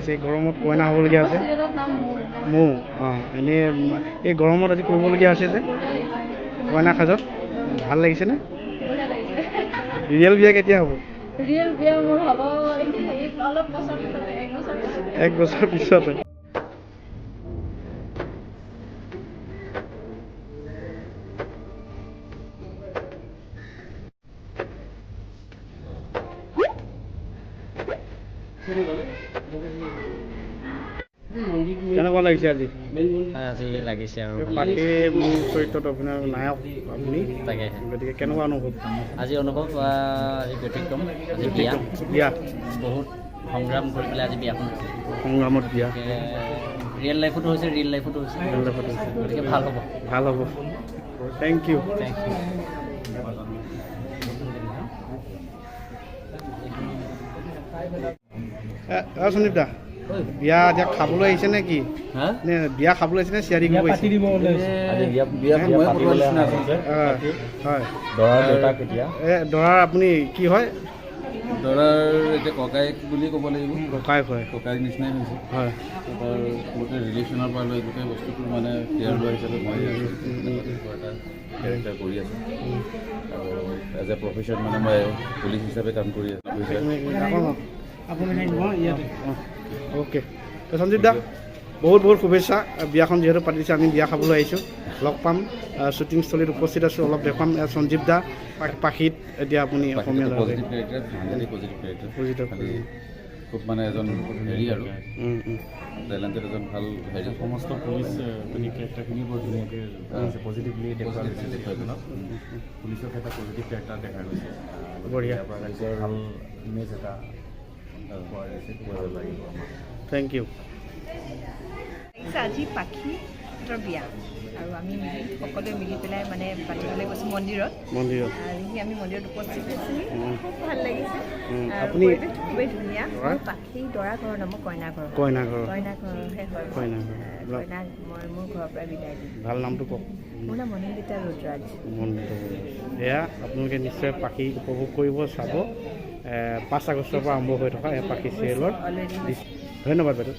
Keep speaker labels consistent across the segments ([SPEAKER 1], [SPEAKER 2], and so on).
[SPEAKER 1] লাগিছে গৰমত কইনা হ'বলগীয়া আছে মৌ এনেই এই গৰমত আজি কৰিবলগীয়া হৈছে যে কইনা সাজত ভাল লাগিছেনে ৰিয়েল বিয়া কেতিয়া হ'ব
[SPEAKER 2] ৰিয়েল বিয়া মোৰ হ'ব অলপ বছৰ
[SPEAKER 1] এক বছৰ পিছতে কেনেকুৱা লাগিছে আজি
[SPEAKER 3] আজি লাগিছে আৰু
[SPEAKER 1] পাখি মোৰ চৰিত্ৰত আপোনাৰ নায়ক আপুনি
[SPEAKER 3] তাকে
[SPEAKER 1] গতিকে কেনেকুৱা অনুভৱ
[SPEAKER 3] আজি অনুভৱ আজি ব্যতিক্ৰম আজি বিয়া বহুত সংগ্ৰাম কৰি পেলাই আজি বিয়াখন হৈছে
[SPEAKER 1] সংগ্ৰামত বিয়া
[SPEAKER 3] ৰিয়েল লাইফতো হৈছে গতিকে ভাল হ'ব
[SPEAKER 1] থেংক ইউ সঞ্জীৱ দা বিয়া এতিয়া খাবলৈ আহিছে নে কি নে বিয়া খাবলৈ আহিছে নে চিয়াৰি কৰিব আহিছে দৰাৰ আপুনি কি হয়
[SPEAKER 4] দৰাৰ এতিয়া ককায়েক বুলি ক'ব লাগিব
[SPEAKER 1] ককায়েক হয়
[SPEAKER 4] ককায়েক নিচিনাই হৈছে হয় তাৰ গোটেই ৰিলেশ্যনৰ পৰা লৈ গোটেই বস্তুটো মানে কেয়াৰ লোৱা হিচাপে মই এটা কেৰেক্টাৰ কৰি আছোঁ আৰু এজ এ প্ৰফেশ্যন মানে মই পুলিচ হিচাপে কাম কৰি আছোঁ
[SPEAKER 1] অ'কে সঞ্জীৱ দা বহুত শুভেচ্ছা বিয়াখন যিহেতু পাতিছে আমি বিয়া খাবলৈ আহিছোঁ লগ পাম শ্বুটিংস্থলীত উপস্থিত আছোঁ অলপ দেখুৱাম সঞ্জীৱ দা পাখিত এতিয়া আপুনি অসমীয়া
[SPEAKER 4] খুব মানে এজন হেৰি আৰু টেলেণ্টেড এজন ভাল হেৰি
[SPEAKER 5] সমস্ত পুলিচ কেৰেক্টাৰখিনি বৰ ধুনীয়াকৈ পজিটিভলি দেখুওৱা গৈছে দেখুৱাই পেলাই পুলিচক এটা পজিটিভ কেৰেক্টাৰ দেখা গৈছে
[SPEAKER 1] বঢ়িয়া
[SPEAKER 5] ৰাইজৰ ভাল ইমেজ এটা পোৱা গৈছে লাগিব
[SPEAKER 1] থেংক ইউ
[SPEAKER 2] আজি পাখিৰ বিয়া আৰু আমি সকলোৱে মিলি পেলাই মানে পাতিবলৈ গৈছোঁ মন্দিৰত আজি আমি মন্দিৰত উপস্থিত হৈছিলোঁ খুব ভাল লাগিছে
[SPEAKER 1] আপুনি
[SPEAKER 2] খুবেই ধুনীয়া পাখি দৰা ঘৰৰ নাম কইনা ঘৰৰহে হয় কইনা মই মোৰ ঘৰৰ পৰা বিদায় দিম
[SPEAKER 1] ভাল নামটো কওক
[SPEAKER 2] মোৰ নাম মনিন্দিতা ৰুদ্ৰাজ
[SPEAKER 1] এয়া আপোনালোকে নিশ্চয় পাখি উপভোগ কৰিব চাব 5 আগষ্টৰ পৰা আৰম্ভ হৈ থকা এই পাখি চিৰিয়েলৰ ধন্যবাদ বাইদেউ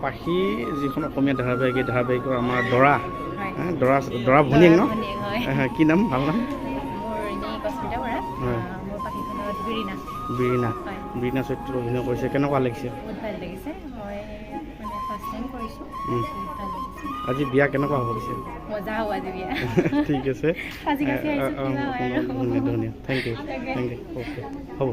[SPEAKER 1] পাখি যিখন অসমীয়া ধাৰাবাহিক এই ধাৰাবাহিকৰ আমাৰ দৰা ভনীয়েক ন কি নাম ভাল নাম বিৰিণা চৰিত্ৰত অভিনয় কৰিছে কেনেকুৱা লাগিছে আজি বিয়া কেনেকুৱা হ'ব পিছে ঠিক আছে ধুনীয়া থেংক ইউ অ'কে হ'ব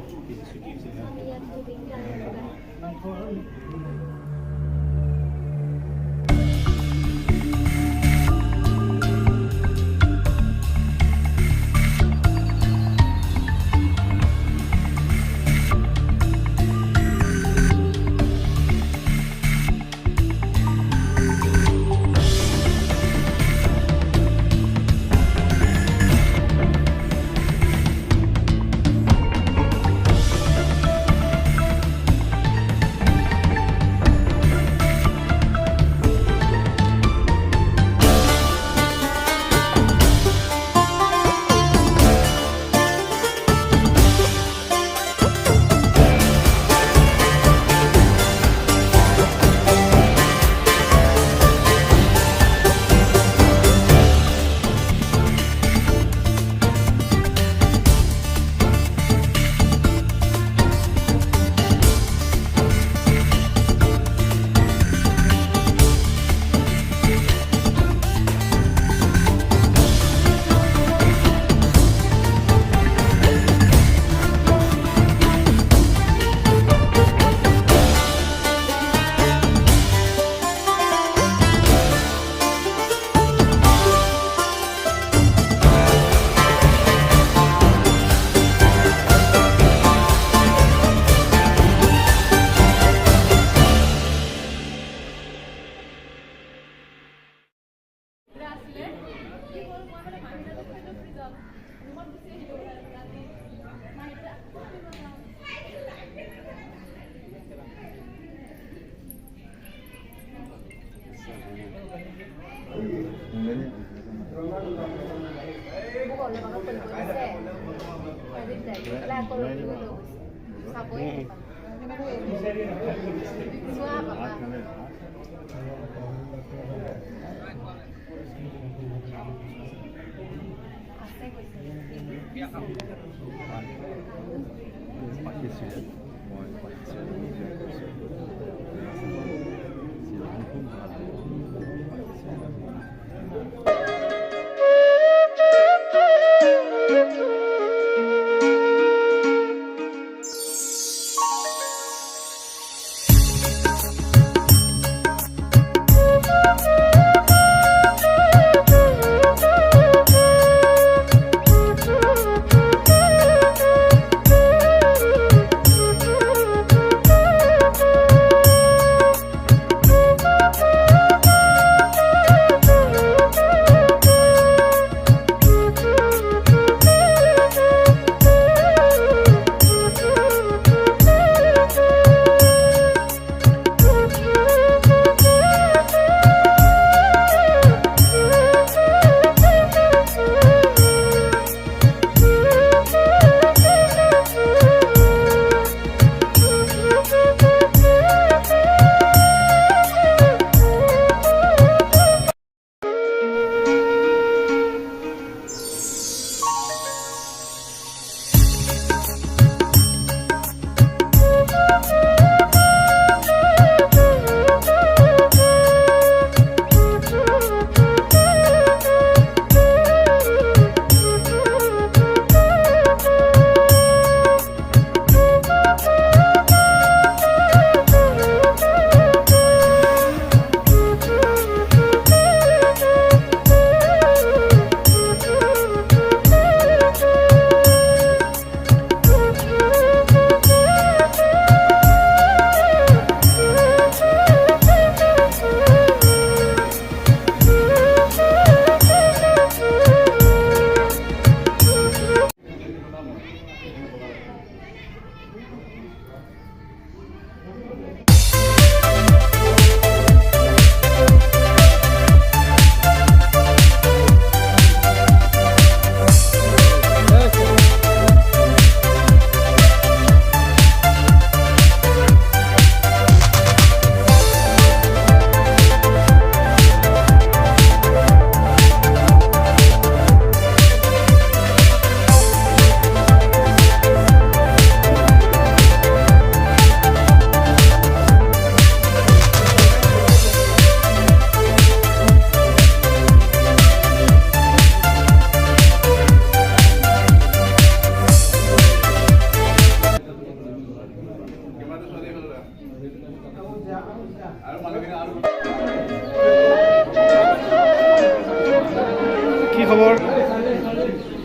[SPEAKER 1] কি খবৰ?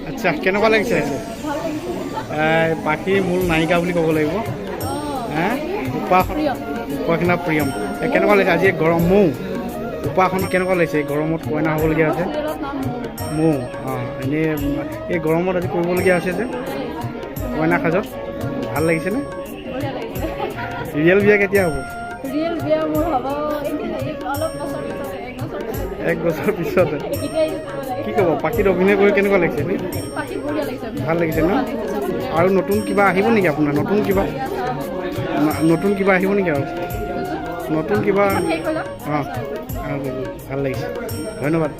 [SPEAKER 1] আচ্ছা, কেনেকুৱা লাগিছে? পাখি মূল নায়িকা বুলি ক'ব লাগিব। উপাসনা প্ৰিয়ম কেনেকুৱা লাগিছে? আজি গৰম মৌ উপাসন কেনেকুৱা লাগিছে? গৰমত কইনা হ'বলগীয়া আছে মৌ। এনেই এই গৰমত আজি কৰিবলগীয়া আছে যে কইনা সাজত ভাল লাগিছেনে? ৰিয়েল বিয়া কেতিয়া হ'ব? এক বছৰ পিছতে। কি ক'ব, পাখিত অভিনয় কৰি কেনেকুৱা লাগিছে? ভাল লাগিছে ন? আৰু নতুন কিবা আহিব নেকি আপোনাৰ? নতুন কিবা আহিব নেকি? আৰু নতুন কিবা? ভাল লাগিছে, ধন্যবাদ।